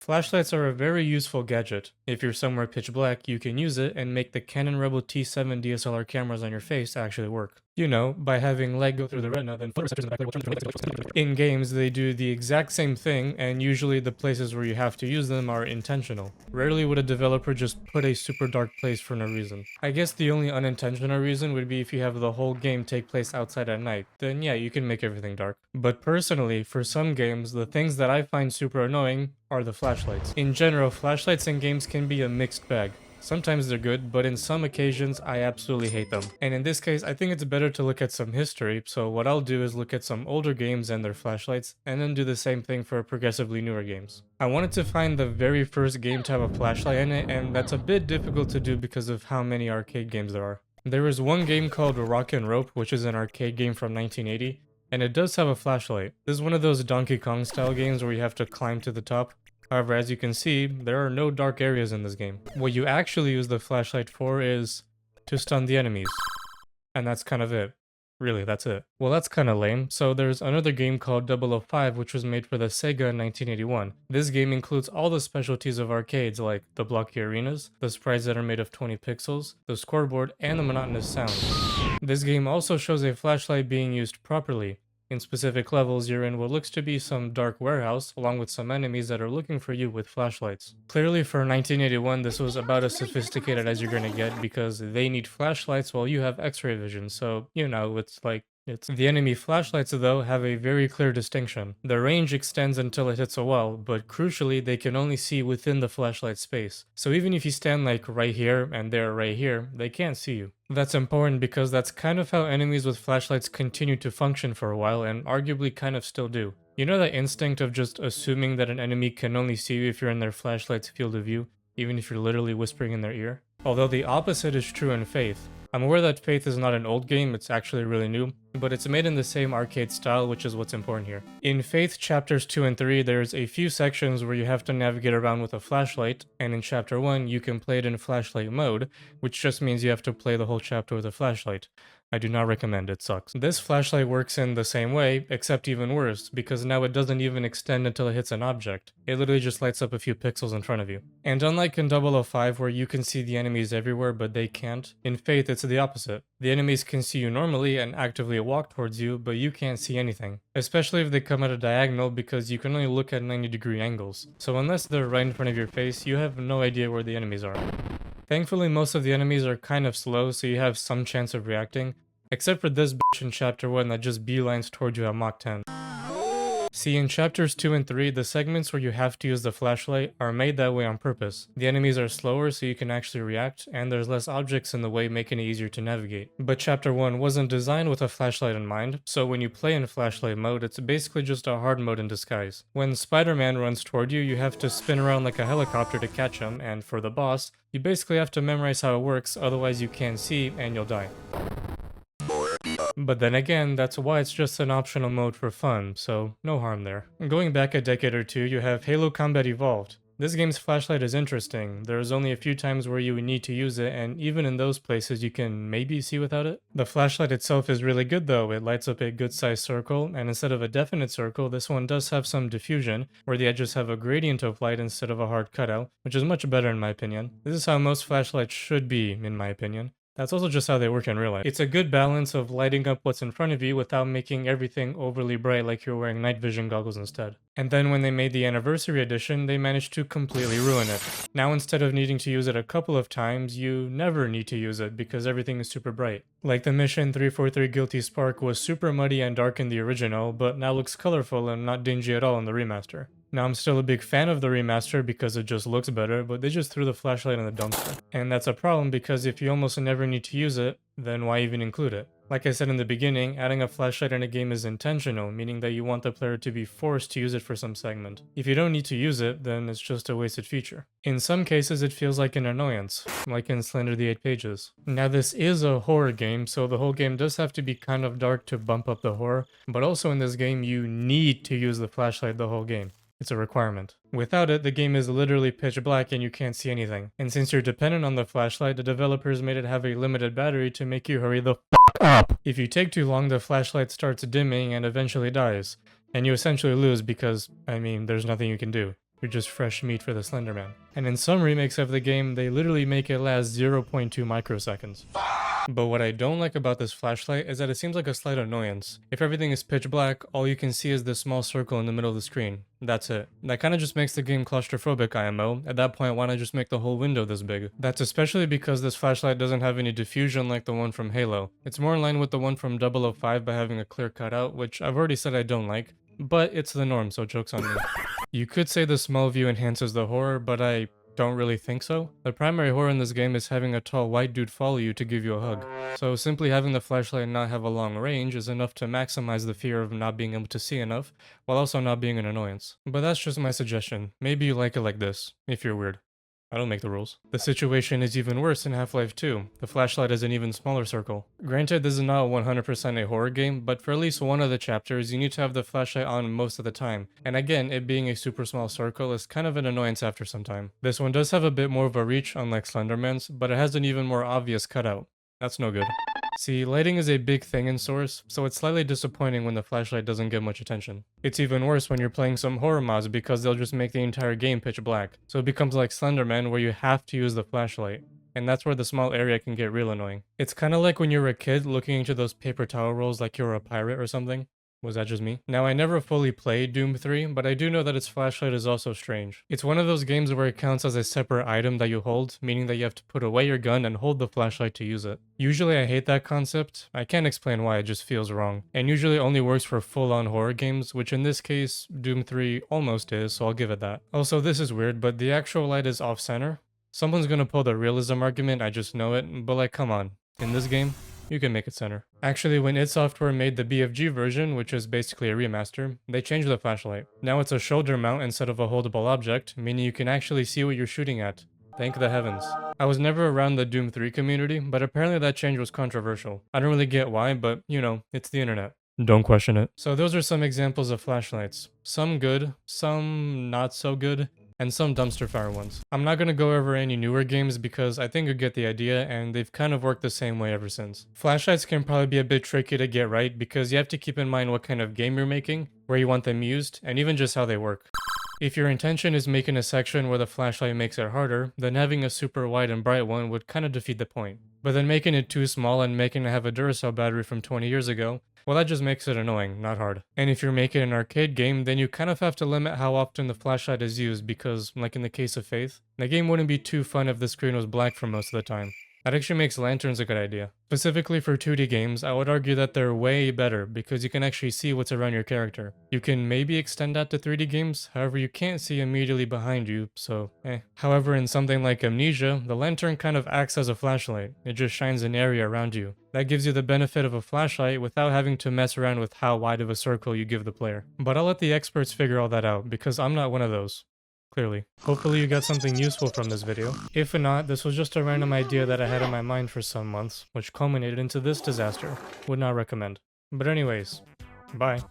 Flashlights are a very useful gadget. If you're somewhere pitch black, you can use it and make the Canon Rebel T7 DSLR cameras on your face actually work. You know, by having light go through the retina, then photoreceptors in the back will turn to In games, they do the exact same thing, and usually the places where you have to use them are intentional. Rarely would a developer just put a super dark place for no reason. I guess the only unintentional reason would be if you have the whole game take place outside at night, then yeah, you can make everything dark. But personally, for some games, the things that I find super annoying are the flashlights. In general, flashlights in games can be a mixed bag. Sometimes they're good, but in some occasions, I absolutely hate them. And in this case, I think it's better to look at some history, so what I'll do is look at some older games and their flashlights, and then do the same thing for progressively newer games. I wanted to find the very first game to have a flashlight in it, and that's a bit difficult to do because of how many arcade games there are. There is one game called Rock and Rope, which is an arcade game from 1980, and it does have a flashlight. This is one of those Donkey Kong style games where you have to climb to the top. However, as you can see, there are no dark areas in this game. What you actually use the flashlight for is to stun the enemies. And that's kind of it. Really, that's it. Well, that's kind of lame. So there's another game called 005, which was made for the Sega in 1981. This game includes all the specialties of arcades, like the blocky arenas, the sprites that are made of 20 pixels, the scoreboard, and the monotonous sound. This game also shows a flashlight being used properly. In specific levels, you're in what looks to be some dark warehouse, along with some enemies that are looking for you with flashlights. Clearly for 1981, this was about as sophisticated as you're gonna get because they need flashlights while you have x-ray vision, so, you know, it's like, the enemy flashlights, though, have a very clear distinction. The range extends until it hits a wall, but crucially, they can only see within the flashlight space. So even if you stand like right here and they're right here, they can't see you. That's important because that's kind of how enemies with flashlights continue to function for a while and arguably kind of still do. You know that instinct of just assuming that an enemy can only see you if you're in their flashlight's field of view, even if you're literally whispering in their ear? Although the opposite is true in Faith. I'm aware that Faith is not an old game, it's actually really new, but it's made in the same arcade style, which is what's important here. In Faith chapters 2 and 3, there's a few sections where you have to navigate around with a flashlight, and in chapter 1, you can play it in flashlight mode, which just means you have to play the whole chapter with a flashlight. I do not recommend it, sucks. This flashlight works in the same way, except even worse, because now it doesn't even extend until it hits an object. It literally just lights up a few pixels in front of you. And unlike in 005 where you can see the enemies everywhere but they can't, in Faith it's the opposite. The enemies can see you normally and actively walk towards you, but you can't see anything. Especially if they come at a diagonal because you can only look at 90-degree angles. So unless they're right in front of your face, you have no idea where the enemies are. Thankfully, most of the enemies are kind of slow, so you have some chance of reacting, except for this bitch in chapter 1 that just beelines towards you at Mach 10. See, in chapters 2 and 3, the segments where you have to use the flashlight are made that way on purpose. The enemies are slower so you can actually react, and there's less objects in the way, making it easier to navigate. But chapter 1 wasn't designed with a flashlight in mind, so when you play in flashlight mode, it's basically just a hard mode in disguise. When Spider-Man runs toward you, you have to spin around like a helicopter to catch him, and for the boss, you basically have to memorize how it works, otherwise you can't see and you'll die. But then again, that's why it's just an optional mode for fun, so no harm there. Going back a decade or two, you have Halo Combat Evolved. This game's flashlight is interesting. There's only a few times where you would need to use it, and even in those places you can maybe see without it. The flashlight itself is really good though. It lights up a good sized circle, and instead of a definite circle, this one does have some diffusion, where the edges have a gradient of light instead of a hard cutout, which is much better in my opinion. This is how most flashlights should be, in my opinion. That's also just how they work in real life. It's a good balance of lighting up what's in front of you without making everything overly bright like you're wearing night vision goggles instead. And then when they made the anniversary edition, they managed to completely ruin it. Now instead of needing to use it a couple of times, you never need to use it because everything is super bright. Like the mission 343 Guilty Spark was super muddy and dark in the original, but now looks colorful and not dingy at all in the remaster. Now I'm still a big fan of the remaster because it just looks better, but they just threw the flashlight in the dumpster. And that's a problem because if you almost never need to use it, then why even include it? Like I said in the beginning, adding a flashlight in a game is intentional, meaning that you want the player to be forced to use it for some segment. If you don't need to use it, then it's just a wasted feature. In some cases, it feels like an annoyance, like in Slender the 8 Pages. Now this is a horror game, so the whole game does have to be kind of dark to bump up the horror, but also in this game you need to use the flashlight the whole game. It's a requirement. Without it, the game is literally pitch black and you can't see anything. And since you're dependent on the flashlight, the developers made it have a limited battery to make you hurry the f*** up. If you take too long, the flashlight starts dimming and eventually dies. And you essentially lose because, I mean, there's nothing you can do. You're just fresh meat for the Slender Man. And in some remakes of the game, they literally make it last 0.2 microseconds. But what I don't like about this flashlight is that it seems like a slight annoyance. If everything is pitch black, all you can see is this small circle in the middle of the screen. That's it. That kind of just makes the game claustrophobic, IMO. At that point, why not just make the whole window this big? That's especially because this flashlight doesn't have any diffusion like the one from Halo. It's more in line with the one from 005 by having a clear cutout, which I've already said I don't like, but it's the norm, so joke's on me. You could say the small view enhances the horror, but I don't really think so. The primary horror in this game is having a tall white dude follow you to give you a hug. So simply having the flashlight not have a long range is enough to maximize the fear of not being able to see enough, while also not being an annoyance. But that's just my suggestion. Maybe you like it like this, if you're weird. I don't make the rules. The situation is even worse in Half-Life 2. The flashlight is an even smaller circle. Granted, this is not 100% a horror game, but for at least one of the chapters, you need to have the flashlight on most of the time. And again, it being a super small circle is kind of an annoyance after some time. This one does have a bit more of a reach, unlike Slenderman's, but it has an even more obvious cutout. That's no good. See, lighting is a big thing in Source, so it's slightly disappointing when the flashlight doesn't get much attention. It's even worse when you're playing some horror mods because they'll just make the entire game pitch black, so it becomes like Slenderman where you have to use the flashlight. And that's where the small area can get real annoying. It's kinda like when you were a kid looking into those paper towel rolls like you were a pirate or something. Was that just me? Now, I never fully played Doom 3, but I do know that its flashlight is also strange. It's one of those games where it counts as a separate item that you hold, meaning that you have to put away your gun and hold the flashlight to use it. Usually I hate that concept. I can't explain why, it just feels wrong. And usually only works for full-on horror games, which in this case, Doom 3 almost is, so I'll give it that. Also, this is weird, but the actual light is off-center. Someone's gonna pull the realism argument, I just know it, but like, come on. In this game, you can make it center. Actually, when id Software made the BFG version, which is basically a remaster, they changed the flashlight. Now it's a shoulder mount instead of a holdable object, meaning you can actually see what you're shooting at. Thank the heavens. I was never around the Doom 3 community, but apparently that change was controversial. I don't really get why, but you know, it's the internet. Don't question it. So those are some examples of flashlights. Some good, some not so good, and some dumpster fire ones. I'm not gonna go over any newer games because I think you get the idea and they've kind of worked the same way ever since. Flashlights can probably be a bit tricky to get right because you have to keep in mind what kind of game you're making, where you want them used, and even just how they work. If your intention is making a section where the flashlight makes it harder, then having a super wide and bright one would kind of defeat the point. But then making it too small and making it have a Duracell battery from 20 years ago, well, that just makes it annoying, not hard. And if you're making an arcade game, then you kind of have to limit how often the flashlight is used because, like in the case of Faith, the game wouldn't be too fun if the screen was black for most of the time. That actually makes lanterns a good idea. Specifically for 2D games, I would argue that they're way better because you can actually see what's around your character. You can maybe extend that to 3D games, however you can't see immediately behind you, so However, in something like Amnesia, the lantern kind of acts as a flashlight. It just shines an area around you. That gives you the benefit of a flashlight without having to mess around with how wide of a circle you give the player. But I'll let the experts figure all that out because I'm not one of those. Clearly. Hopefully you got something useful from this video. If not, this was just a random idea that I had in my mind for some months, which culminated into this disaster. Would not recommend. But anyways, bye.